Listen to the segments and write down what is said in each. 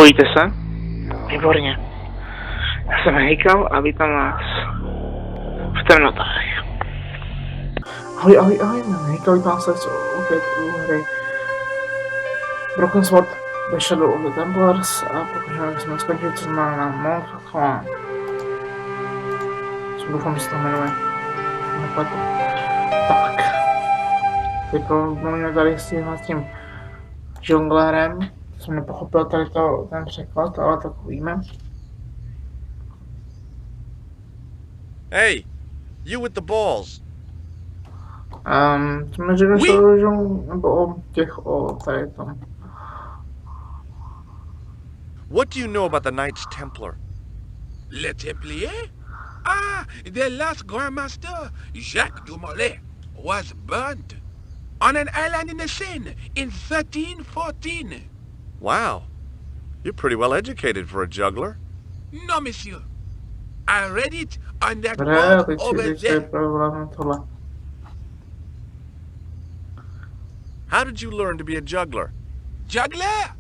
Spojíte se? Výborně. Já jsem Hejkal a vítám vás v temnotách. Ahoj, jmenuji Hejkal, vítám se opět u hry Broken Sword The Shadow of the Templars a pokud jsme skončili, co znamená na Monfort. Doufám, že se to jmenuje. Nepletu. Tak. Teď promluvíme tady s tím žonglérem. Jsem nepochopil tady ten překlad, ale tak víme. Hey, you with the balls. Jsme řekli, že nebo o tady tom. What do you know about the Knights Templar? Le Templier? Ah, their last Grand Master, Jacques Dumoulin, was burnt on an island in the Seine in 1314. Wow, you're pretty well educated for a juggler. No, monsieur. I read it on that board over there. How did you learn to be a juggler? Juggler?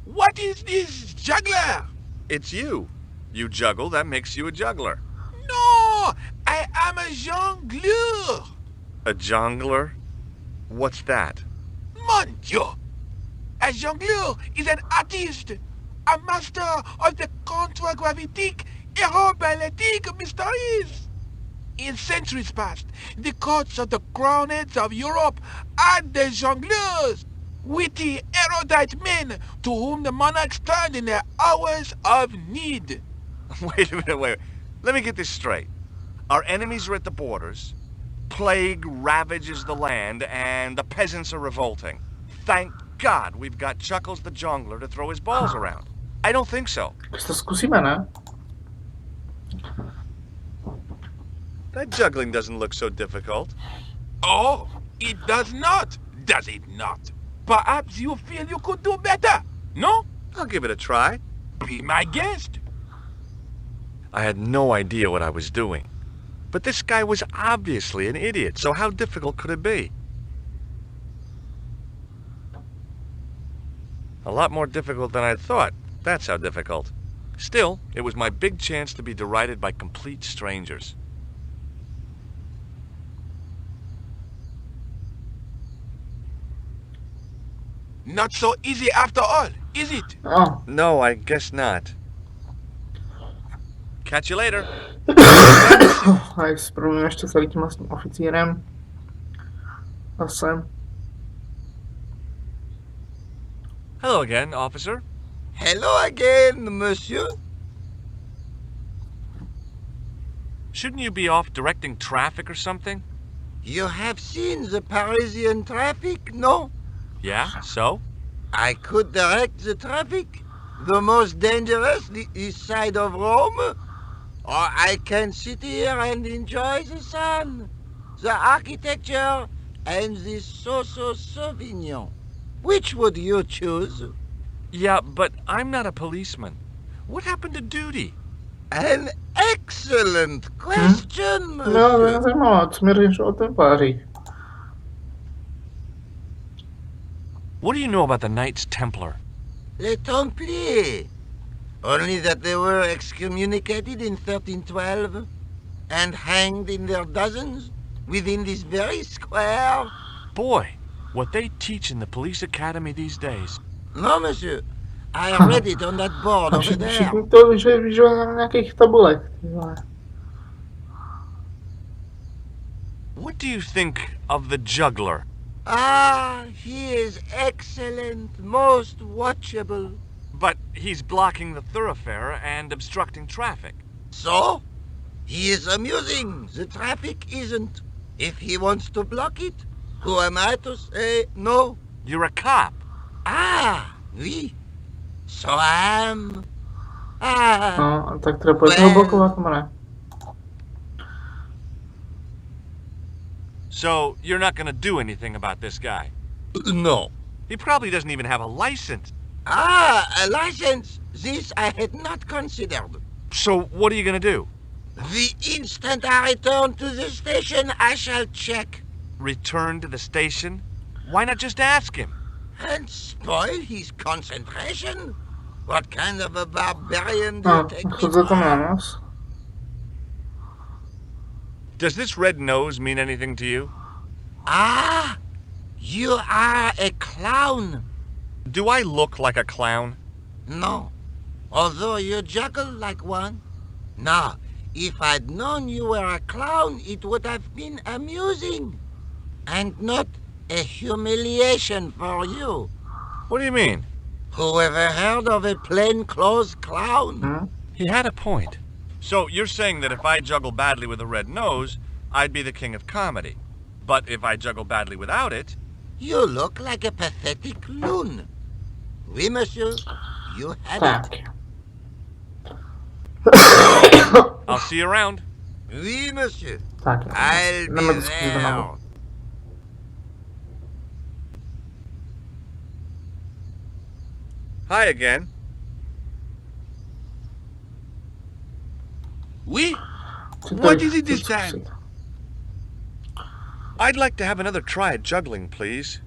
What is this juggler? It's you. You juggle, that makes you a juggler. No, I am a jongleur. A jongler? What's that? Mon Dieu. A jongleur is an artist, a master of the contragravitic aeroballetic mysteries. In centuries past, the courts of the crownheads of Europe had the jongleurs, witty, erudite men to whom the monarchs turned in their hours of need. Wait a minute, wait. Let me get this straight. Our enemies are at the borders, plague ravages the land, and the peasants are revolting. Thank God we've got Chuckles the Jongler to throw his balls around. I don't think so. That juggling doesn't look so difficult. Oh, it does not, does it not? Perhaps you feel you could do better, no? I'll give it a try. Be my guest. I had no idea what I was doing. But this guy was obviously an idiot, so how difficult could it be? A lot more difficult than I thought. That's how difficult. Still, it was my big chance to be derided by complete strangers. Not so easy after all, is it? Oh. No, I guess not. Catch you later. Tak zprvu ještě s tím vlastním oficírem. Zase. Hello again, officer. Hello again, monsieur. Shouldn't you be off directing traffic or something? You have seen the Parisian traffic, no? Yeah, so? I could direct the traffic. The most dangerous, the east side of Rome. Or I can sit here and enjoy the sun, the architecture, and the Sauvignon. Which would you choose? Yeah, but I'm not a policeman. What happened to duty? An excellent question, No, monsieur. zajímavé, co mi říkáš o Templárích? What do you know about the Knights Templar? Les Templiers. Only that they were excommunicated in 1312 and hanged in their dozens within this very square. Boy, what they teach in the police academy these days. No, monsieur. I read it on that board over there. Všichni to vyžují na nějakých tabulech. What do you think of the juggler? Ah, he is excellent, most watchable. But he's blocking the thoroughfare and obstructing traffic. So? He is amusing. The traffic isn't. If he wants to block it, who am I to say no? You're a cop. Ah, oui. So I am. Ah. No, tak teda pojď ho blokovat, ne? So you're not gonna do anything about this guy? No. He probably doesn't even have a license. Ah, a license. This I had not considered. So what are you gonna do? The instant I return to the station, I shall check. Return to the station? Why not just ask him? And spoil his concentration? What kind of a barbarian do you No, take me schůze tam na for? nás. Does this red nose mean anything to you? Ah, you are a clown. Do I look like a clown? No, although you juggle like one. Now, if I'd known you were a clown, it would have been amusing. And not a humiliation for you. What do you mean? Who ever heard of a plainclothes clown? Hm? He had a point. So you're saying that if I juggle badly with a red nose, I'd be the king of comedy. But if I juggle badly without it, You look like a pathetic loon. Oui, monsieur, you had Tak. it. I'll see you around. Oui, monsieur, Tak. I'll Jdeme be do schůze there. znovu. Hi again. Oui? Co What tady is it chci this time? zkusit? I'd like to have another try at juggling, please.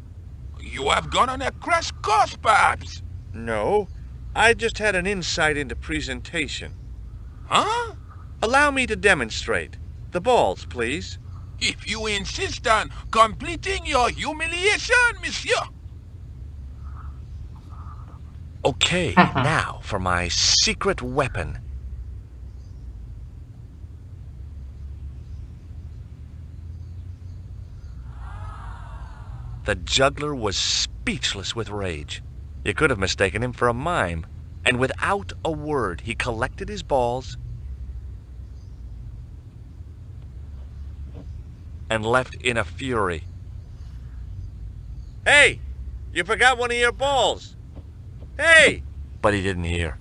You have gone on a crash course, perhaps? No, I just had an insight into presentation. Huh? Allow me to demonstrate. The balls, please. If you insist on completing your humiliation, monsieur. Okay, now for my secret weapon. The juggler was speechless with rage. You could have mistaken him for a mime. And without a word, he collected his balls and left in a fury. Hey! You forgot one of your balls! Hey! But he didn't hear.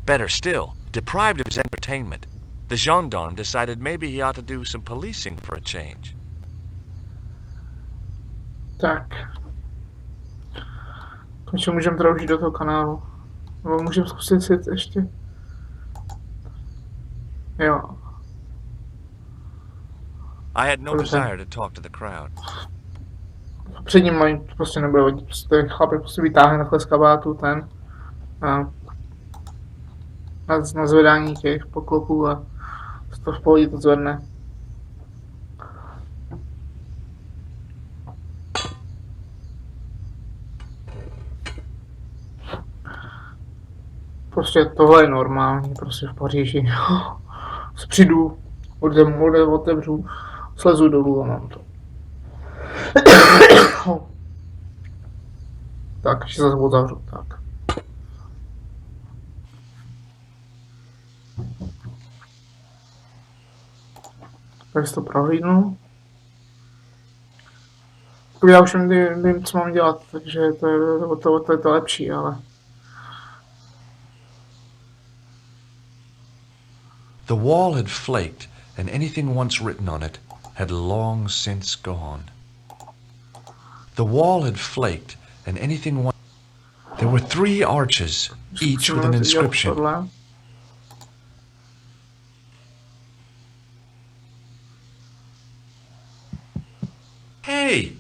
Better still, deprived of his entertainment, the gendarme decided maybe he ought to do some policing for a change. Tak. Takže můžeme teda už jít do toho kanálu. Nebo můžeme zkusit si ještě. Jo. I had no Okay. desire to talk to the crowd. Před ním mají, prostě nebude vadit. Prostě chlapek prostě vytáhne takhle z kabátu ten. Na zvedání těch poklopů a to v pohodě to zvedne. Prostě tohle je normální, prostě v Paříži. Přijdu, otevřu, slezu dolů a mám to. Tak, ještě zase otevřu, tak. Tak si to prohlídnu. Já už vím, co mám dělat, takže to je to lepší, ale... The wall had flaked, and anything once written on it had long since gone. The wall had flaked, and anything once... There were 3 arches, each with an inscription. Tohle. Hey!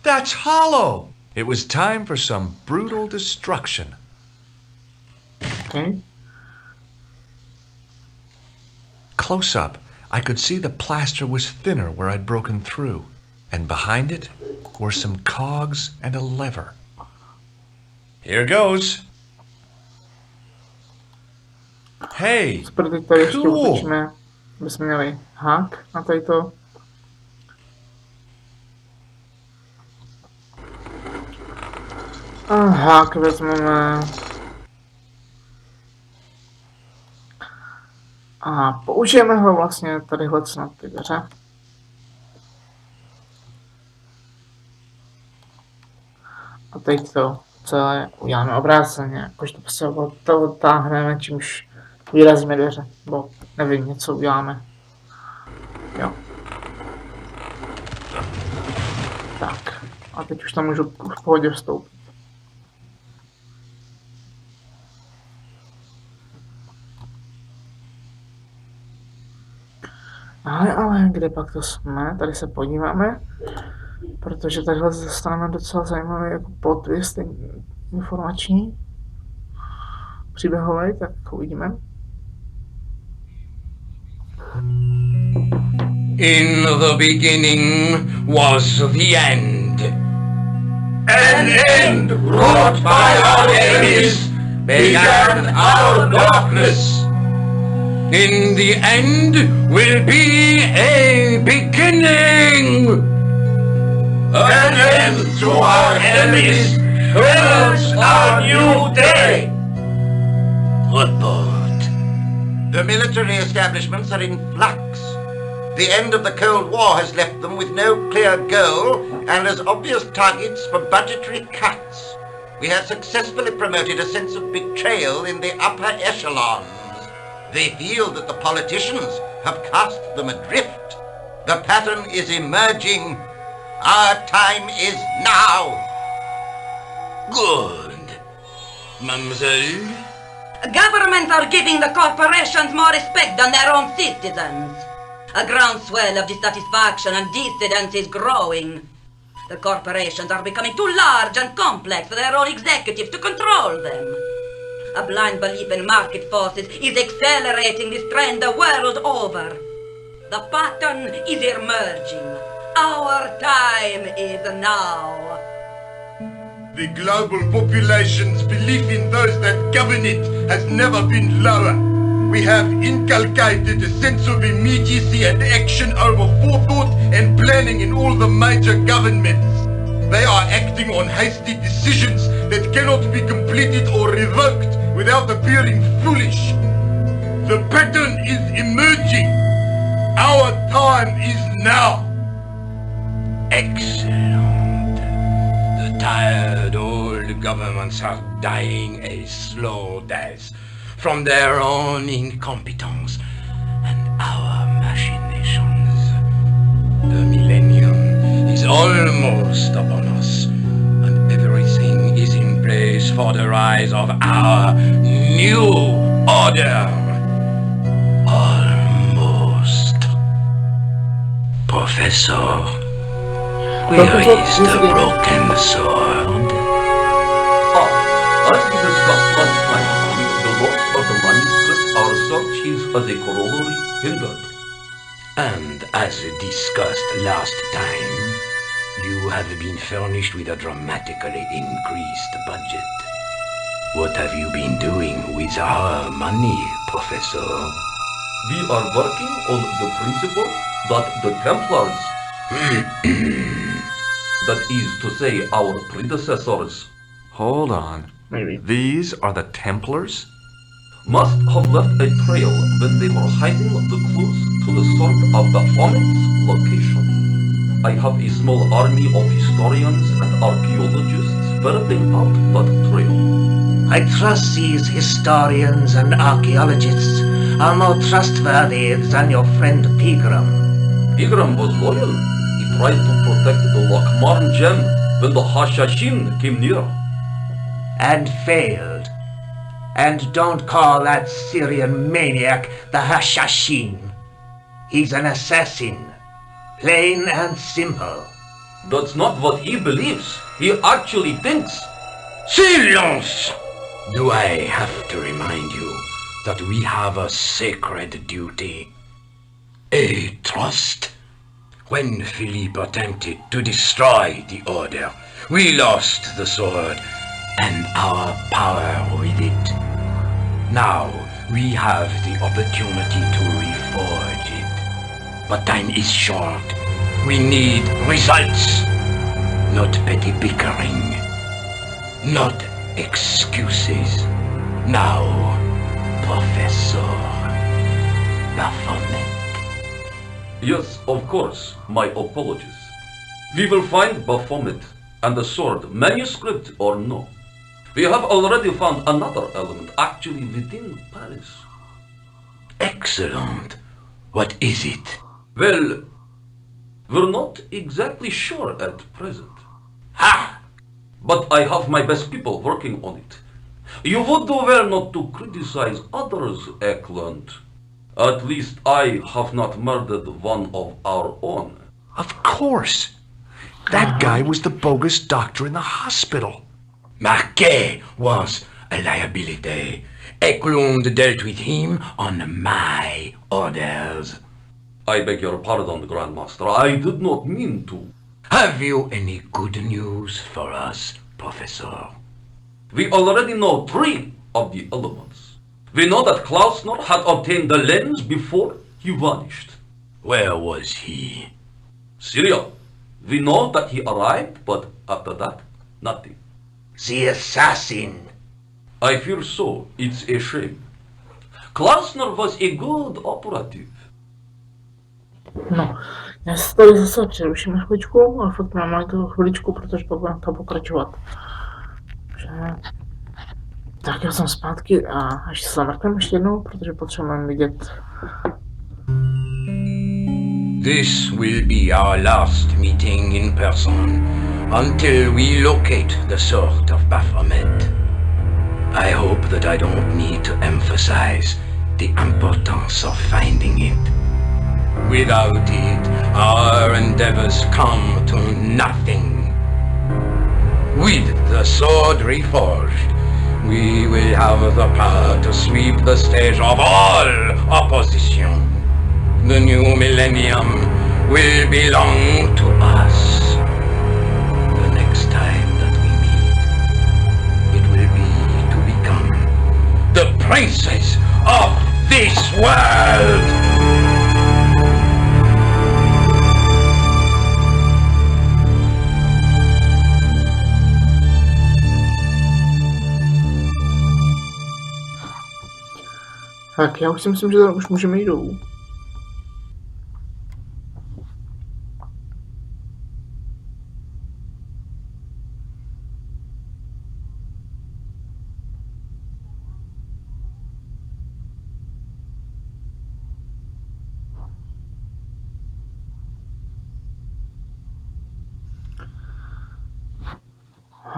That's hollow! It was time for some brutal destruction. Okay. Close up, I could see the plaster was thinner where I'd broken through, and behind it were some cogs and a lever. Here goes. Hey, Super, teď tady ještě Cool. utečíme, abychom měli hák na tady to. A hák vezmeme. A použijeme ho vlastně tadyhle na ty dveře. A teď to celé uděláme obráceně, jakože to prostě to odtáhneme, čímž vyrazíme dveře, bo nevím, něco uděláme. Jo. Tak, a teď už tam můžu v pohodě vstoupit. Ale kde pak to jsme? Tady se podíváme, protože tadyhle se dostaneme docela zajímavý jako plot twist, informační, příběhový, tak uvidíme. In the beginning was the end. An end wrought by our enemies began our darkness. In the end will be a beginning. An end to our enemies heralds our new day. Report. The military establishments are in flux. The end of the Cold War has left them with no clear goal and as obvious targets for budgetary cuts. We have successfully promoted a sense of betrayal in the upper echelons. They feel that the politicians have cast them adrift. The pattern is emerging. Our time is now. Good. Mademoiselle? Governments are giving the corporations more respect than their own citizens. A groundswell of dissatisfaction and dissidence is growing. The corporations are becoming too large and complex for their own executives to control them. A blind belief in market forces is accelerating this trend the world over. The pattern is emerging. Our time is now. The global population's belief in those that govern it has never been lower. We have inculcated a sense of immediacy and action over forethought and planning in all the major governments. They are acting on hasty decisions that cannot be completed or revoked without appearing foolish. The pattern is emerging. Our time is now. Excellent. The tired old governments are dying a slow death from their own incompetence and our machinations. The millennium is almost upon us, and everything is in place for the rise of our new order. Almost. Professor, where is the broken sword? As we discussed last time, the loss of the manuscript, our search is as a corollary hindered. And as discussed last time, you have been furnished with a dramatically increased budget. What have you been doing with our money, Professor? We are working on the principle that the Templars, that is to say our predecessors, Hold on. Maybe. These are the Templars? must have left a trail when they were hiding the clues to the sword of Baphomet's location. I have a small army of historians and archaeologists ferreting out that trail. I trust these historians and archaeologists are more trustworthy than your friend Pegram. Pegram was loyal. He tried to protect the Lockmarn gem when the Hashashin came near. And failed. And don't call that Syrian maniac the Hashashin. He's an assassin. Plain and simple. That's not what he believes. He actually thinks. Silence! Do I have to remind you that we have a sacred duty? A trust? When Philippe attempted to destroy the Order, we lost the sword and our power with it. Now we have the opportunity to reforge it. But time is short. We need results, not petty bickering, not excuses. Now, Professor Baphomet. Yes, of course, my apologies. We will find Baphomet and the sword, manuscript or no. We have already found another element actually within Paris. Excellent. What is it? Well, we're not exactly sure at present. Ha! But I have my best people working on it. You would do well not to criticize others, Eklund. At least I have not murdered one of our own. Of course. That guy was the bogus doctor in the hospital. Marquet was a liability. Eklund dealt with him on my orders. I beg your pardon, Grandmaster. I did not mean to. Have you any good news for us, Professor? We already know 3 of the elements. We know that Klausner had obtained the lens before he vanished. Where was he? Syria. We know that he arrived, but after that, nothing. The assassin. I fear so. It's a shame. Klausner was a good operative. No, já se tady zase přeruším na chviličku, ale fakt mám to chviličku, protože pak budeme tam pokračovat. Že... Tak já jsem zpátky a až se zamrkneme ještě jednou, protože potřebujeme vidět. This will be our last meeting in person until we locate the sword of Baphomet. I hope that I don't need to emphasize the importance of finding it. Without it, our endeavors come to nothing. With the sword reforged, we will have the power to sweep the stage of all opposition. The new millennium will belong to us. The next time that we meet, it will be to become the princes of this world! Tak já už si myslím, že tam už můžeme jít dolů.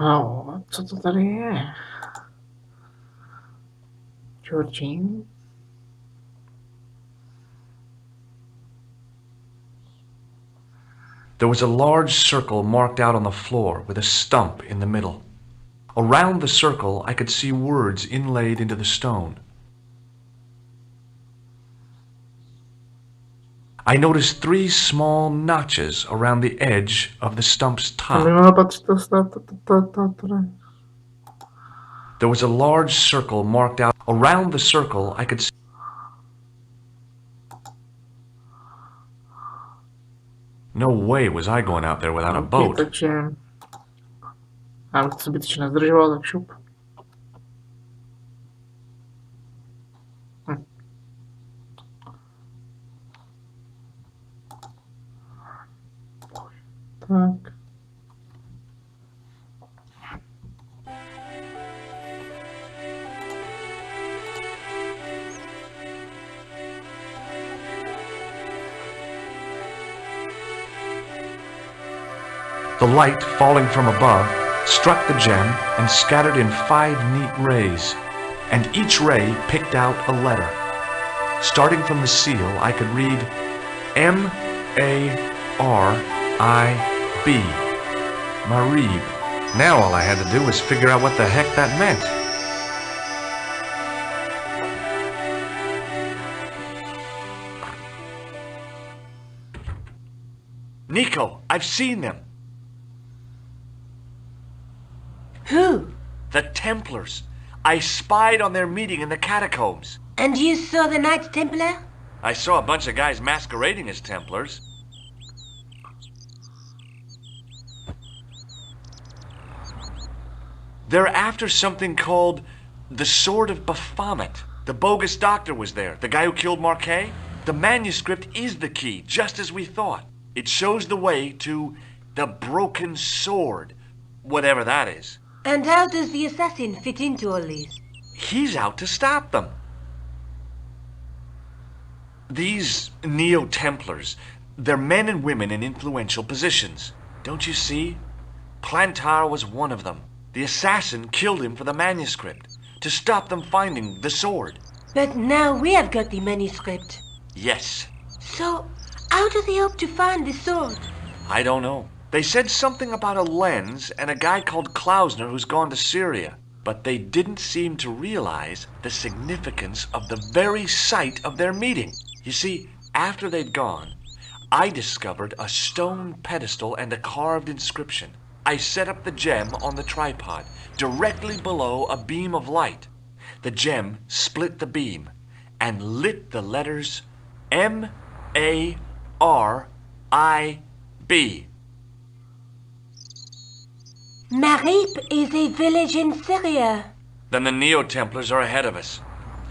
No, co to tady je? Georgine? There was a large circle marked out on the floor with a stump in the middle. Around the circle, I could see words inlaid into the stone. I noticed 3 small notches around the edge of the stump's top. There was a large circle marked out. Around the circle, I could see. No way was I going out there without a boat. Takže já bych to zbytečně nezdržoval, tak šup. Tak. The light, falling from above, struck the gem and scattered in 5 neat rays, and each ray picked out a letter. Starting from the seal, I could read M-A-R-I-B, Marib. Now all I had to do was figure out what the heck that meant. Nico, I've seen them. Who? The Templars. I spied on their meeting in the catacombs. And you saw the Knights Templar? I saw a bunch of guys masquerading as Templars. They're after something called the Sword of Baphomet. The bogus doctor was there, the guy who killed Marquet. The manuscript is the key, just as we thought. It shows the way to the broken sword, whatever that is. And how does the assassin fit into all this? He's out to stop them. These Neo-Templars, they're men and women in influential positions. Don't you see? Plantar was one of them. The assassin killed him for the manuscript, to stop them finding the sword. But now we have got the manuscript. Yes. So, how do they hope to find the sword? I don't know. They said something about a lens and a guy called Klausner who's gone to Syria. But they didn't seem to realize the significance of the very site of their meeting. You see, after they'd gone, I discovered a stone pedestal and a carved inscription. I set up the gem on the tripod, directly below a beam of light. The gem split the beam and lit the letters M-A-R-I-B. Marib is a village in Syria. Then the Neo-Templars are ahead of us.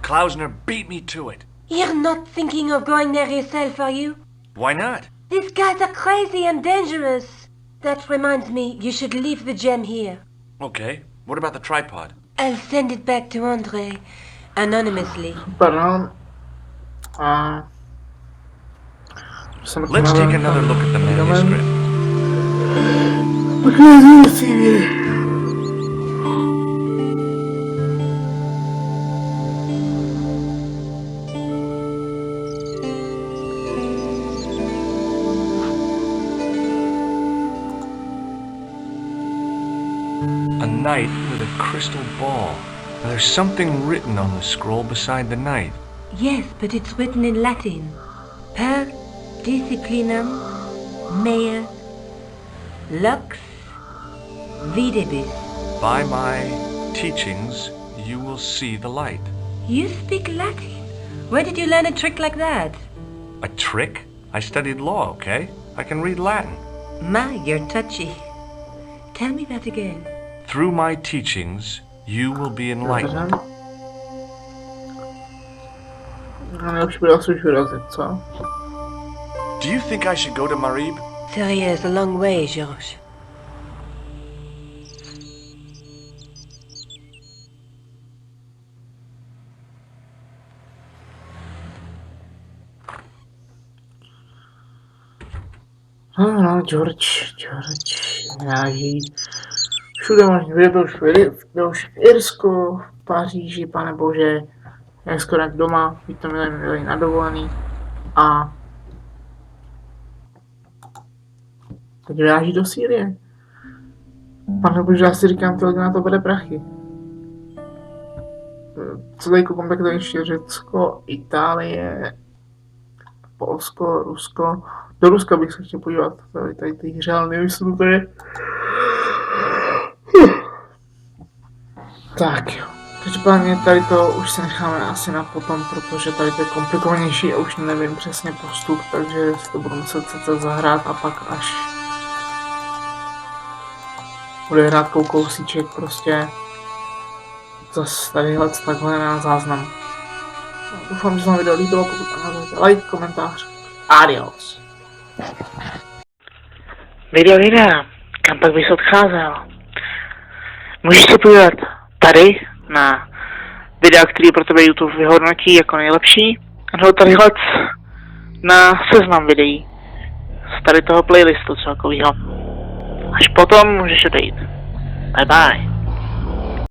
Klausner beat me to it. You're not thinking of going there yourself, are you? Why not? These guys are crazy and dangerous. That reminds me, you should leave the gem here. Okay, what about the tripod? I'll send it back to Andre, anonymously. Pardon. Let's take another look at the manuscript. A knight with a crystal ball. Now, there's something written on the scroll beside the knight. Yes, but it's written in Latin. Per disciplinam mea lux videbis. By my teachings, you will see the light. You speak Latin? Where did you learn a trick like that? A trick? I studied law, okay? I can read Latin. My, you're touchy. Tell me that again. Through my teachings, you will be enlightened. Do you think I should go to Marib? Syria is a long way, Georges. No, George, nějaký. Všude možný, byl už v Irsku, v Paříži, pane bože, jak skoro jak doma, víte, měli na dovolený a teď vyráží do Sýrie. Pane bože, já si říkám, ty lidi na to bude prachy. Co tady koupám, tak to ještě Řecko, Itálie, Polsko, Rusko. Do Ruska bych se chtěl podívat, tady ty hřel, nevím, jestli to je. Tak jo, každopádně tady to už si necháme asi na potom, protože tady to je komplikovanější a už nevím přesně postup, takže si to budu muset zahrát a pak až bude hrát kousíček prostě zase tadyhle takhle na záznam. Doufám, že se vám video líbilo, pokud ano, like, komentář, adios. Video, kam pak bys odcházel? Můžeš se podívat tady na videa, který pro tebe YouTube vyhodnotí jako nejlepší, nebo tadyhle na seznam videí z tady toho playlistu celkovýho. Až potom můžeš odejít. Bye bye.